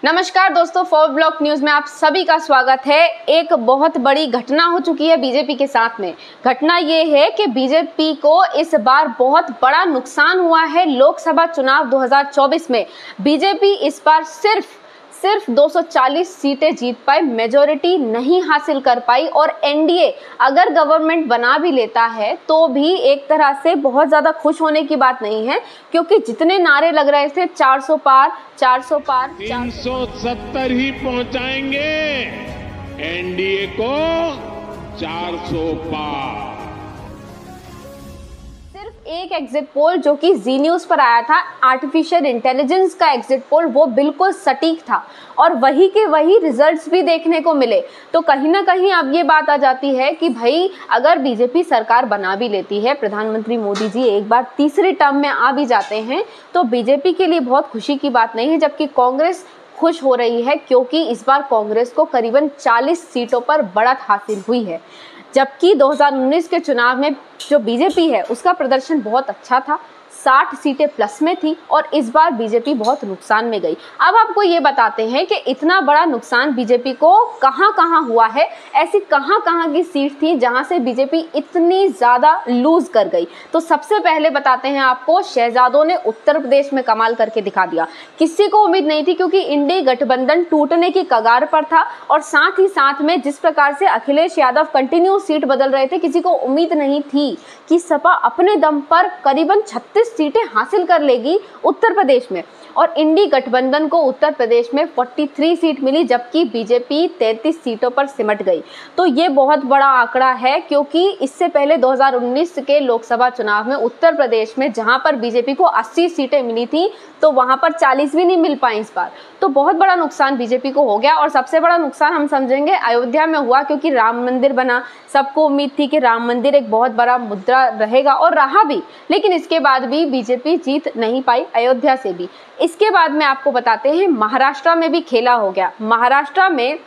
नमस्कार दोस्तों, for block news में आप सभी का स्वागत है। एक बहुत बड़ी घटना हो चुकी है बीजेपी के साथ में। घटना ये है कि बीजेपी को इस बार बहुत बड़ा नुकसान हुआ है। लोकसभा चुनाव 2024 में बीजेपी इस बार सिर्फ 240 सीटें जीत पाई, मेजॉरिटी नहीं हासिल कर पाई। और एनडीए अगर गवर्नमेंट बना भी लेता है तो भी एक तरह से बहुत ज़्यादा खुश होने की बात नहीं है, क्योंकि जितने नारे लग रहे थे 400 पार 400 पार 370 ही पहुंचाएंगे एनडीए को 400 पार। सिर्फ एक एग्जिट पोल जो कि जी न्यूज पर आया था, आर्टिफिशियल इंटेलिजेंस का एग्जिट पोल, वो बिल्कुल सटीक था और वही के वही रिजल्ट्स भी देखने को मिले। तो कहीं ना कहीं अब ये बात आ जाती है कि भाई अगर बीजेपी सरकार बना भी लेती है, प्रधानमंत्री मोदी जी एक बार तीसरी टर्म में आ भी जाते हैं, तो बीजेपी के लिए बहुत खुशी की बात नहीं है। जबकि कांग्रेस खुश हो रही है क्योंकि इस बार कांग्रेस को करीबन 40 सीटों पर बढ़त हासिल हुई है। जबकि 2019 के चुनाव में जो बीजेपी है उसका प्रदर्शन बहुत अच्छा था, 60 सीटें प्लस में थी, और इस बार बीजेपी बहुत नुकसान में गई। अब आपको ये बताते हैं कि इतना बड़ा नुकसान बीजेपी को कहां कहां हुआ है, ऐसी कहां कहां की सीट थी जहां से बीजेपी इतनी ज़्यादा लूज कर गई। तो सबसे पहले बताते हैं आपको, शहजादों ने उत्तर प्रदेश में कमाल करके दिखा दिया। किसी को उम्मीद नहीं थी क्योंकि इंडी गठबंधन टूटने की कगार पर था, और साथ ही साथ में जिस प्रकार से अखिलेश यादव कंटिन्यू सीट बदल रहे थे, किसी को उम्मीद नहीं थी कि सपा अपने दम पर करीबन 36 सीटें हासिल कर लेगी उत्तर प्रदेश में। और इंडी गठबंधन को उत्तर प्रदेश में 43 सीट मिली, जबकि बीजेपी 33 सीटों पर सिमट गई। तो ये बहुत बड़ा आंकड़ा है, क्योंकि इससे पहले 2019 के लोकसभा चुनाव में उत्तर प्रदेश में जहां पर बीजेपी को 80 सीटें मिली थी, तो वहां पर 40 भी नहीं मिल पाई इस बार। तो बहुत बड़ा नुकसान बीजेपी को हो गया। और सबसे बड़ा नुकसान हम समझेंगे अयोध्या में हुआ, क्योंकि राम मंदिर बना, सबको उम्मीद थी कि राम मंदिर एक बहुत बड़ा मुद्दा रहेगा, और रहा भी, लेकिन इसके बाद भी बीजेपी जीत नहीं पाई अयोध्या से भी। इसके बाद में आपको बताते हैं महाराष्ट्र में भी खेला हो गया। महाराष्ट्र में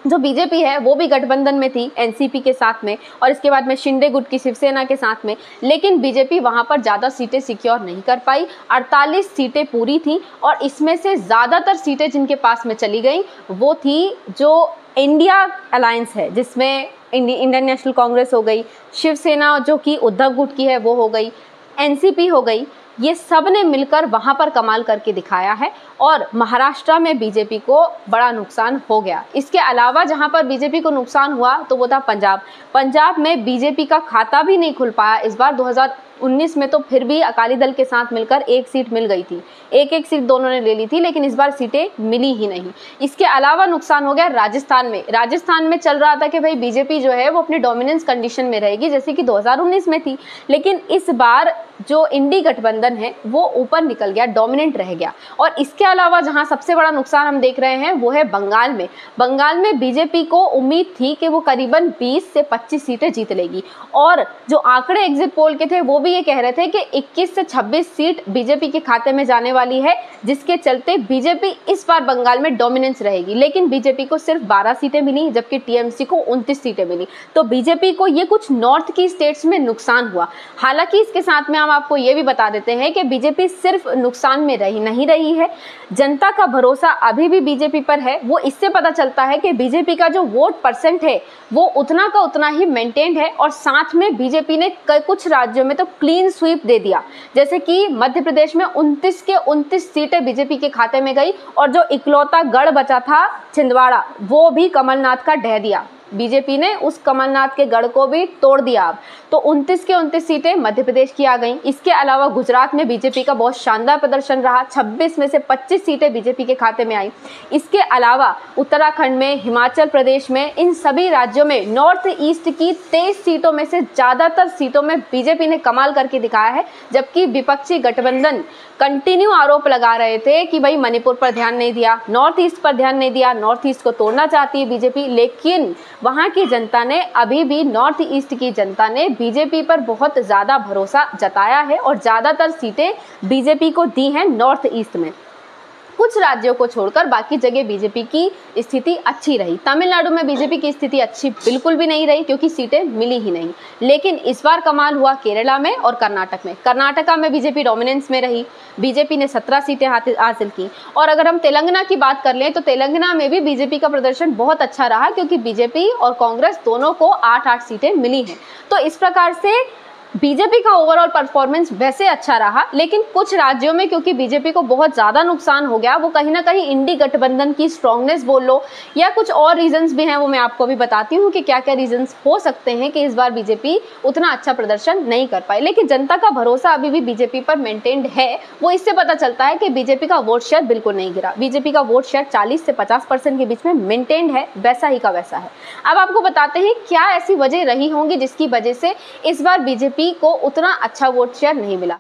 जो बीजेपी है वो भी गठबंधन में थी एनसीपी के साथ में, और इसके बाद में शिंदे गुट की शिवसेना के साथ में, लेकिन बीजेपी वहां पर ज़्यादा सीटें सिक्योर नहीं कर पाई। 48 सीटें पूरी थी, और इसमें से ज़्यादातर सीटें जिनके पास में चली गई वो थी जो इंडिया अलायंस है, जिसमें इंडियन नेशनल कांग्रेस हो गई, शिवसेना जो कि उद्धव गुट की है वो हो गई, एनसीपी हो गई। ये सब ने मिलकर वहां पर कमाल करके दिखाया है, और महाराष्ट्र में बीजेपी को बड़ा नुकसान हो गया। इसके अलावा जहां पर बीजेपी को नुकसान हुआ तो वो था पंजाब में बीजेपी का खाता भी नहीं खुल पाया इस बार। 2019 में तो फिर भी अकाली दल के साथ मिलकर एक सीट मिल गई थी, एक सीट दोनों ने ले ली थी, लेकिन इस बार सीटें मिली ही नहीं। इसके अलावा नुकसान हो गया राजस्थान में चल रहा था कि भाई बीजेपी जो है वो अपनी डोमिनेंस कंडीशन में रहेगी, जैसे कि 2019 में थी, लेकिन इस बार जो इंडी गठबंधन है वो ऊपर निकल गया, डोमिनेंट रह गया। और इसके अलावा जहां सबसे बड़ा नुकसान हम देख रहे हैं वो है बंगाल में बीजेपी को उम्मीद थी कि वो करीबन 20 से 25 सीटें जीत लेगी, और जो आंकड़े एग्जिट पोल के थे वो भी ये कह रहे थे कि 21 से 26 सीट बीजेपी के खाते में जाने वाली है, जिसके चलते बीजेपी इस बार बंगाल में डोमिनेंस रहेगी। लेकिन बीजेपी को सिर्फ 12 सीटें मिली, जबकि टीएमसी को 29 सीटें मिली। तो बीजेपी को ये कुछ नॉर्थ की स्टेट्स में नुकसान हुआ। हालांकि इसके साथ में हम आपको ये भी बता देते हैं कि बीजेपी सिर्फ नुकसान में नहीं रही है, जनता का भरोसा अभी भी बीजेपी पर है। वो इससे पता चलता है कि बीजेपी का जो वोट परसेंट है वो उतना का उतना ही मेंटेन्ड है, और साथ में बीजेपी ने कुछ राज्यों में तो क्लीन स्वीप दे दिया, जैसे कि मध्य प्रदेश में 29 के 29 सीटें बीजेपी के खाते में गई, और जो इकलौता गढ़ बचा था छिंदवाड़ा वो भी कमलनाथ का ढह दिया। बीजेपी ने उस कमलनाथ के गढ़ को भी तोड़ दिया। अब तो 29 के 29 सीटें मध्य प्रदेश की आ गई। इसके अलावा गुजरात में बीजेपी का बहुत शानदार प्रदर्शन रहा, 26 में से 25 सीटें बीजेपी के खाते में आई। इसके अलावा उत्तराखंड में, हिमाचल प्रदेश में, इन सभी राज्यों में नॉर्थ ईस्ट की 23 सीटों में से ज़्यादातर सीटों में बीजेपी ने कमाल करके दिखाया है। जबकि विपक्षी गठबंधन कंटिन्यू आरोप लगा रहे थे कि भाई मणिपुर पर ध्यान नहीं दिया, नॉर्थ ईस्ट पर ध्यान नहीं दिया, नॉर्थ ईस्ट को तोड़ना चाहती है बीजेपी। लेकिन वहां की जनता ने, अभी भी नॉर्थ ईस्ट की जनता ने बीजेपी पर बहुत ज़्यादा भरोसा जताया है, और ज़्यादातर सीटें बीजेपी को दी हैं नॉर्थ ईस्ट में। कुछ राज्यों को छोड़कर बाकी जगह बीजेपी की स्थिति अच्छी रही। तमिलनाडु में बीजेपी की स्थिति अच्छी बिल्कुल भी नहीं रही क्योंकि सीटें मिली ही नहीं। लेकिन इस बार कमाल हुआ केरला में और कर्नाटक में। कर्नाटका में बीजेपी डोमिनेंस में रही, बीजेपी ने 17 सीटें हासिल की। और अगर हम तेलंगाना की बात कर लें तो तेलंगाना में भी बीजेपी का प्रदर्शन बहुत अच्छा रहा क्योंकि बीजेपी और कांग्रेस दोनों को 8-8 सीटें मिली हैं। तो इस प्रकार से बीजेपी का ओवरऑल परफॉर्मेंस वैसे अच्छा रहा, लेकिन कुछ राज्यों में क्योंकि बीजेपी को बहुत ज़्यादा नुकसान हो गया, वो कहीं ना कहीं इंडी गठबंधन की स्ट्रांगनेस बोल लो या कुछ और रीजंस भी हैं, वो मैं आपको अभी बताती हूँ कि क्या क्या रीजंस हो सकते हैं कि इस बार बीजेपी उतना अच्छा प्रदर्शन नहीं कर पाई। लेकिन जनता का भरोसा अभी भी बीजेपी पर मेंटेन्ड है। वो इससे पता चलता है कि बीजेपी का वोट शेयर बिल्कुल नहीं गिरा। बीजेपी का वोट शेयर 40 से 50% के बीच में मेंटेन्ड है, वैसा ही का वैसा है। अब आपको बताते हैं क्या ऐसी वजह रही होंगी जिसकी वजह से इस बार बीजेपी को उतना अच्छा वोट शेयर नहीं मिला।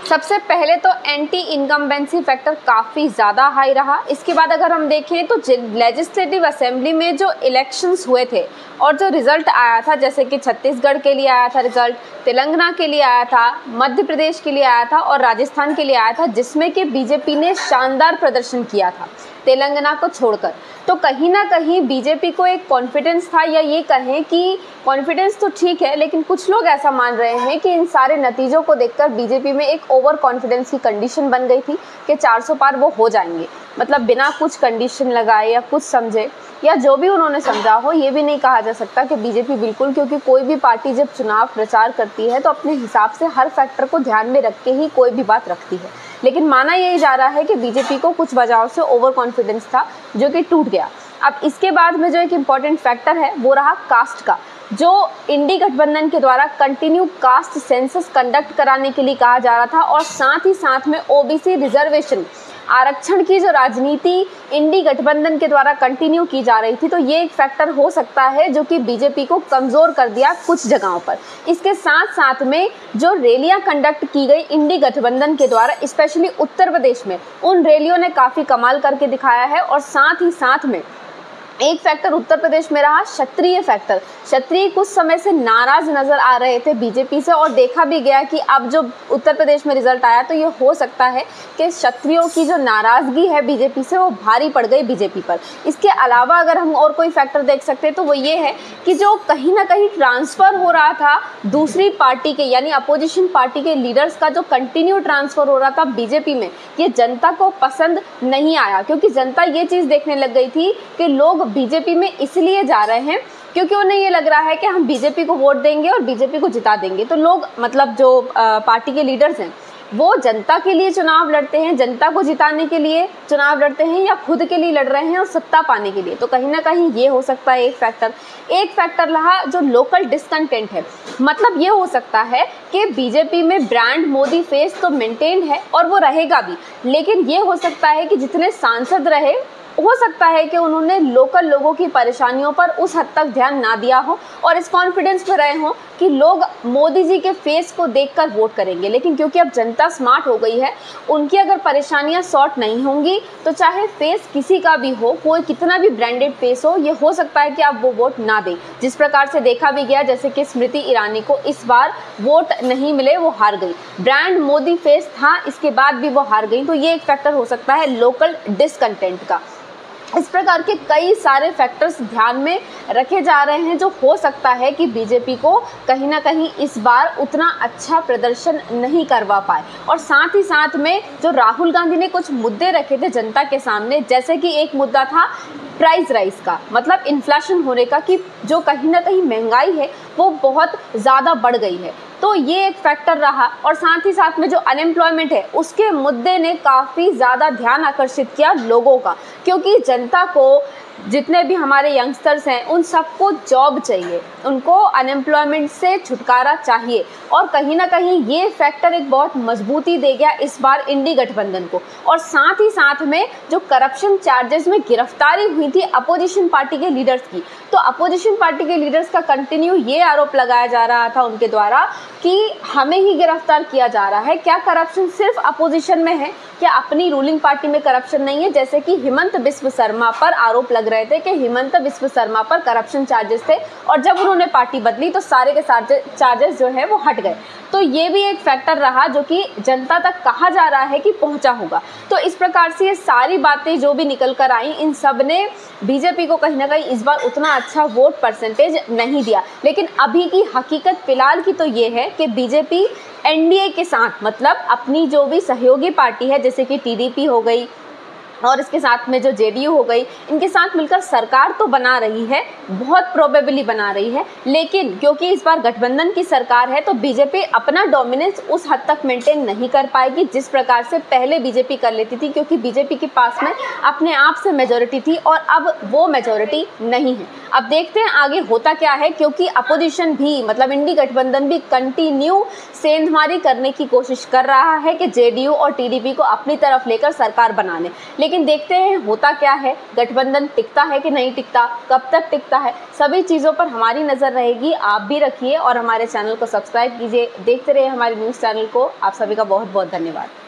सबसे पहले तो एंटी इनकम्बेंसी फैक्टर काफ़ी ज़्यादा हाई रहा। इसके बाद अगर हम देखें तो लेजिस्लेटिव असेंबली में जो इलेक्शंस हुए थे और जो रिजल्ट आया था, जैसे कि छत्तीसगढ़ के लिए आया था रिजल्ट, तेलंगाना के लिए आया था, मध्य प्रदेश के लिए आया था और राजस्थान के लिए आया था, जिसमें कि बीजेपी ने शानदार प्रदर्शन किया था तेलंगाना को छोड़कर। तो कहीं ना कहीं बीजेपी को एक कॉन्फिडेंस था, या ये कहें कि कॉन्फिडेंस तो ठीक है, लेकिन कुछ लोग ऐसा मान रहे हैं कि इन सारे नतीजों को देखकर बीजेपी में एक ओवर कॉन्फिडेंस की कंडीशन बन गई थी कि 400 पार वो हो जाएंगे। मतलब बिना कुछ कंडीशन लगाए या कुछ समझे या जो भी उन्होंने समझा हो, ये भी नहीं कहा जा सकता कि बीजेपी बिल्कुल, क्योंकि कोई भी पार्टी जब चुनाव प्रचार करती है तो अपने हिसाब से हर फैक्टर को ध्यान में रख के ही कोई भी बात रखती है। लेकिन माना यही जा रहा है कि बीजेपी को कुछ वजहों से ओवर कॉन्फिडेंस था जो कि टूट गया। अब इसके बाद में जो एक इम्पॉर्टेंट फैक्टर है वो रहा कास्ट का, जो इंडी गठबंधन के द्वारा कंटिन्यू कास्ट सेंसस कंडक्ट कराने के लिए कहा जा रहा था और साथ ही साथ में ओबीसी रिजर्वेशन आरक्षण की जो राजनीति इंडी गठबंधन के द्वारा कंटिन्यू की जा रही थी, तो ये एक फैक्टर हो सकता है जो कि बीजेपी को कमज़ोर कर दिया कुछ जगहों पर। इसके साथ साथ में जो रैलियां कंडक्ट की गई इंडी गठबंधन के द्वारा, स्पेशली उत्तर प्रदेश में, उन रैलियों ने काफ़ी कमाल करके दिखाया है। और साथ ही साथ में एक फैक्टर उत्तर प्रदेश में रहा क्षत्रिय फैक्टर। क्षत्रिय कुछ समय से नाराज नजर आ रहे थे बीजेपी से और देखा भी गया कि अब जो उत्तर प्रदेश में रिजल्ट आया तो ये हो सकता है कि क्षत्रियों की जो नाराजगी है बीजेपी से वो भारी पड़ गई बीजेपी पर। इसके अलावा अगर हम और कोई फैक्टर देख सकते हैं तो वो ये है कि जो कहीं ना कहीं ट्रांसफ़र हो रहा था दूसरी पार्टी के, यानी अपोजिशन पार्टी के लीडर्स का जो कंटिन्यू ट्रांसफ़र हो रहा था बीजेपी में, ये जनता को पसंद नहीं आया। क्योंकि जनता ये चीज़ देखने लग गई थी कि लोग बीजेपी में इसलिए जा रहे हैं क्योंकि उन्हें ये लग रहा है कि हम बीजेपी को वोट देंगे और बीजेपी को जिता देंगे। तो लोग, मतलब जो पार्टी के लीडर्स हैं, वो जनता के लिए चुनाव लड़ते हैं, जनता को जिताने के लिए चुनाव लड़ते हैं या खुद के लिए लड़ रहे हैं और सत्ता पाने के लिए। तो कहीं ना कहीं ये हो सकता है एक फैक्टर। एक फैक्टर रहा जो लोकल डिसकंटेंट है। मतलब ये हो सकता है कि बीजेपी में ब्रांड मोदी फेस तो मेंटेन है और वो रहेगा भी, लेकिन ये हो सकता है कि जितने सांसद रहे, हो सकता है कि उन्होंने लोकल लोगों की परेशानियों पर उस हद तक ध्यान ना दिया हो और इस कॉन्फिडेंस में रहे हों कि लोग मोदी जी के फेस को देखकर वोट करेंगे। लेकिन क्योंकि अब जनता स्मार्ट हो गई है, उनकी अगर परेशानियां सॉर्ट नहीं होंगी तो चाहे फेस किसी का भी हो, कोई कितना भी ब्रांडेड फेस हो, ये हो सकता है कि आप वो वोट ना दें। जिस प्रकार से देखा भी गया, जैसे कि स्मृति ईरानी को इस बार वोट नहीं मिले, वो हार गई। ब्रांड मोदी फेस था, इसके बाद भी वो हार गई। तो ये एक फैक्टर हो सकता है लोकल डिसकंटेंट का। इस प्रकार के कई सारे फैक्टर्स ध्यान में रखे जा रहे हैं जो हो सकता है कि बीजेपी को कहीं ना कहीं इस बार उतना अच्छा प्रदर्शन नहीं करवा पाए। और साथ ही साथ में जो राहुल गांधी ने कुछ मुद्दे रखे थे जनता के सामने, जैसे कि एक मुद्दा था प्राइस राइज का, मतलब इन्फ्लेशन होने का, कि जो कहीं ना कहीं महंगाई है वो बहुत ज़्यादा बढ़ गई है। तो ये एक फैक्टर रहा। और साथ ही साथ में जो अनएम्प्लॉयमेंट है उसके मुद्दे ने काफ़ी ज़्यादा ध्यान आकर्षित किया लोगों का, क्योंकि जनता को, जितने भी हमारे यंगस्टर्स हैं, उन सबको जॉब चाहिए, उनको अनएम्प्लॉयमेंट से छुटकारा चाहिए। और कहीं ना कहीं ये फैक्टर एक बहुत मजबूती दे गया इस बार इंडी गठबंधन को। और साथ ही साथ में जो करप्शन चार्जेस में गिरफ्तारी हुई थी अपोजिशन पार्टी के लीडर्स की, तो अपोजिशन पार्टी के लीडर्स का कंटिन्यू ये आरोप लगाया जा रहा था उनके द्वारा कि हमें ही गिरफ्तार किया जा रहा है, क्या करप्शन सिर्फ अपोजिशन में है? क्या अपनी रूलिंग पार्टी में करप्शन नहीं है? जैसे कि हिमंत बिस्व शर्मा पर आरोप लग रहे थे कि हिमंत बिस्व शर्मा पर करप्शन चार्जेस थे और जब उन्होंने पार्टी बदली तो सारे के सारे चार्जेस जो है वो हट गए। तो ये भी एक फैक्टर रहा जो कि जनता तक कहा जा रहा है कि पहुंचा होगा। तो इस प्रकार से ये सारी बातें जो भी निकल कर आई, इन सब ने बीजेपी को कहीं ना कहीं इस बार उतना अच्छा वोट परसेंटेज नहीं दिया। लेकिन अभी की हकीकत फिलहाल की तो ये है कि बीजेपी एनडीए के साथ, मतलब अपनी जो भी सहयोगी पार्टी है जैसे कि टीडीपी हो गई और इसके साथ में जो जेडीयू हो गई, इनके साथ मिलकर सरकार तो बना रही है, बहुत प्रोबेबली बना रही है। लेकिन क्योंकि इस बार गठबंधन की सरकार है तो बीजेपी अपना डोमिनेंस उस हद तक मेंटेन नहीं कर पाएगी जिस प्रकार से पहले बीजेपी कर लेती थी, क्योंकि बीजेपी के पास में अपने आप से मेजोरिटी थी और अब वो मेजोरिटी नहीं है। अब देखते हैं आगे होता क्या है, क्योंकि अपोजिशन भी, मतलब इंडी गठबंधन भी कंटिन्यू सेंधमारी करने की कोशिश कर रहा है कि जेडीयू और टीडीपी को अपनी तरफ लेकर सरकार बना ले। लेकिन देखते हैं होता क्या है, गठबंधन टिकता है कि नहीं टिकता, कब तक टिकता है, सभी चीज़ों पर हमारी नज़र रहेगी। आप भी रखिए और हमारे चैनल को सब्सक्राइब कीजिए, देखते रहिए हमारे न्यूज़ चैनल को। आप सभी का बहुत बहुत धन्यवाद।